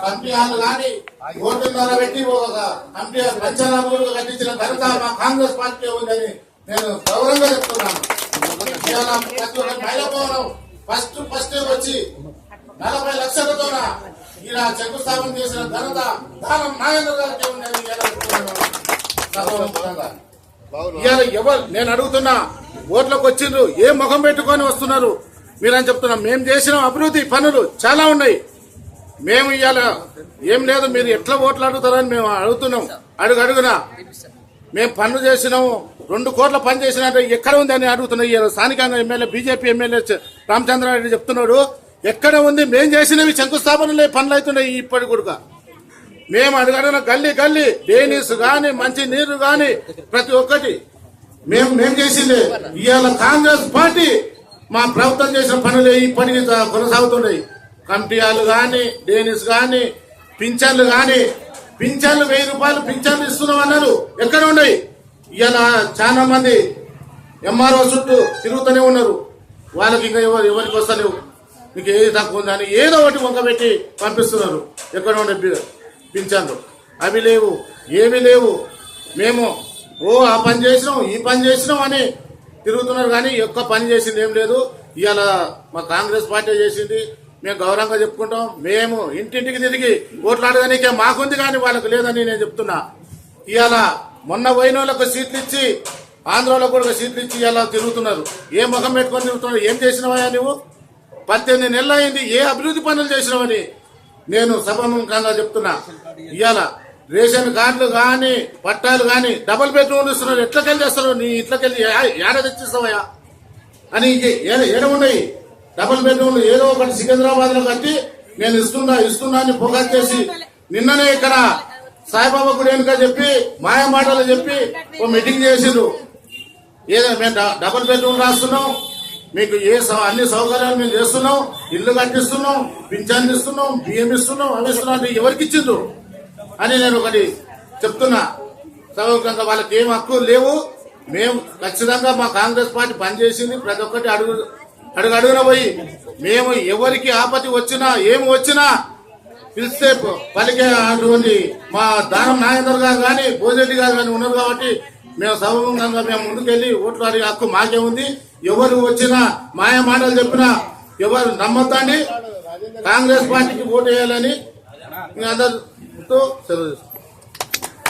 Committee hall కానీ ఓటున్నర పెట్టి ఒక కమిటీ పంచనామాలు కట్టించిన ఘనత మా కాంగ్రెస్ పార్టీ ఉందని నేను గౌరవంగా చెప్తున్నాను. ఫస్ట్ వచ్చి 40 లక్షలతో ఇలా శంకుస్థాపన చేసిన ఘనత దానం నాగేంద్ర గారికి ఉందని ఎవరు నేను అడుగుతున్నా, ఓట్లకు వచ్చిండ్రు ఏ ముఖం పెట్టుకొని వస్తున్నారు మీరని చెప్తున్నా. మేము చేసిన అభివృద్ధి పనులు చాలా ఉన్నాయి. మేము ఇవాళ ఏం లేదు, మీరు ఎట్లా ఓట్లు అడుగుతారని మేము అడుగుతున్నాం. అడుగునా మేము పనులు చేసినాము, 2 కోట్ల పని చేసినట్టు ఎక్కడ ఉంది అని అడుగుతున్నాం. ఇవాళ స్థానికంగా ఎమ్మెల్యే బీజేపీ ఎమ్మెల్యే రామచంద్రారెడ్డి చెప్తున్నాడు ఎక్కడ ఉంది, మేము చేసినవి శంకుస్థాపనలే పనులు అవుతున్నాయి ఇప్పటి కూడా. మేము అడుగడిన గల్లీ డ్రైనేజ్ గాని మంచి నీరు గాని ప్రతి ఒక్కటి మేము చేసిందే. ఇవాళ కాంగ్రెస్ పార్టీ మా ప్రభుత్వం చేసిన పనులే ఇప్పటికీ కొనసాగుతున్నాయి. కమిటీ హాల్ గాని డ్రైనేజ్ గాని పింఛన్లు గాని, పింఛన్లు 1000 రూపాయలు పింఛన్లు ఇస్తున్నాం అన్నారు, ఎక్కడ ఉన్నాయి? ఇవాళ చాలా మంది ఎంఆర్ఓ చుట్టూ తిరుగుతూనే ఉన్నారు. వాళ్ళకి ఇంకా ఎవరికి వస్తలేవు, మీకు ఏది తక్కువ ఉందని ఏదో ఒకటి వంకబెట్టి పంపిస్తున్నారు. ఎక్కడ ఉండే పింఛన్లు అవి లేవు, ఏమీ లేవు. మేము ఆ పని చేసినాం ఈ పని చేసినాం అని తిరుగుతున్నారు, కానీ ఒక్క పని చేసింది ఏం లేదు. ఇవాళ మా కాంగ్రెస్ పార్టీ చేసింది, మేము గౌరవంగా చెప్పుకుంటాం. మేము ఇంటింటికి తిరిగి ఓట్లాడడానికే మాకుంది, కానీ వాళ్ళకు లేదని నేను చెప్తున్నా. ఇవాళ మొన్న పోయిన వాళ్ళకు సీట్లు ఇచ్చి ఆంధ్రలో కూడా సీట్లు ఇచ్చి ఇలా తిరుగుతున్నారు. ఏ ముఖం పెట్టుకొని తిరుగుతున్నారు? ఏం చేసినవా నువ్వు? 18 నెలలు అయింది, ఏ అభివృద్ధి పనులు చేసినావని నేను సభాముఖంగా చెప్తున్నా. ఇవాళ రేషన్ కార్డులు గాని పట్టాలు గాని డబుల్ బెడ్రూమ్లు ఇస్తున్నారు, ఎట్లకెళ్ళి చేస్తారు? నీ ఇంట్లోకెళ్ళి ఏడ తెచ్చిస్తావయా అని ఏడ ఉన్నాయి డబుల్ బెడ్రూమ్లు? ఏదో ఒకటి సికింద్రాబాద్ లో కట్టి నేను ఇస్తున్నా అని పొగట్ చేసి నిన్ననే ఇక్కడ సాయిబాబా గుడి వెనుక చెప్పి మాయ మాటలు చెప్పి ఓ మీటింగ్ చేసిండ్రు. ఏదో మేము డబుల్ బెడ్రూమ్ రాస్తున్నాం, మీకు అన్ని సౌకర్యాలు మేము చేస్తున్నాం, ఇల్లు కట్టిస్తున్నాం, పింఛన్లు ఇస్తున్నాం, బియ్యం ఇస్తున్నాం, అవి ఇస్తున్నాం. ఎవరికి ఇచ్చిండ్రు అని నేను ఒకటి చెప్తున్నా. సౌకర్యంగా వాళ్ళకి ఏం హక్కులు లేవు. మేము ఖచ్చితంగా మా కాంగ్రెస్ పార్టీ పనిచేసింది. ప్రతి ఒక్కటి అడుగున పోయి మేము ఎవరికి ఆపత్తి వచ్చినా ఏమి వచ్చినా పిలిస్తే పలికే అటువంటి మా దానం నాగేంద్ర గారు కానీ భోజరెడ్డి గారు కానీ ఉన్నారు. కాబట్టి మేము సౌకర్యంగా మేము ముందుకెళ్లి ఓట్లు అడిగే హక్కు మాకే ఉంది. ఎవరు వచ్చినా మాయ మాటలు చెప్పినా ఎవరు నమ్మొద్దండి. కాంగ్రెస్ పార్టీకి ఓటు వేయాలని అందరితో సెలవు.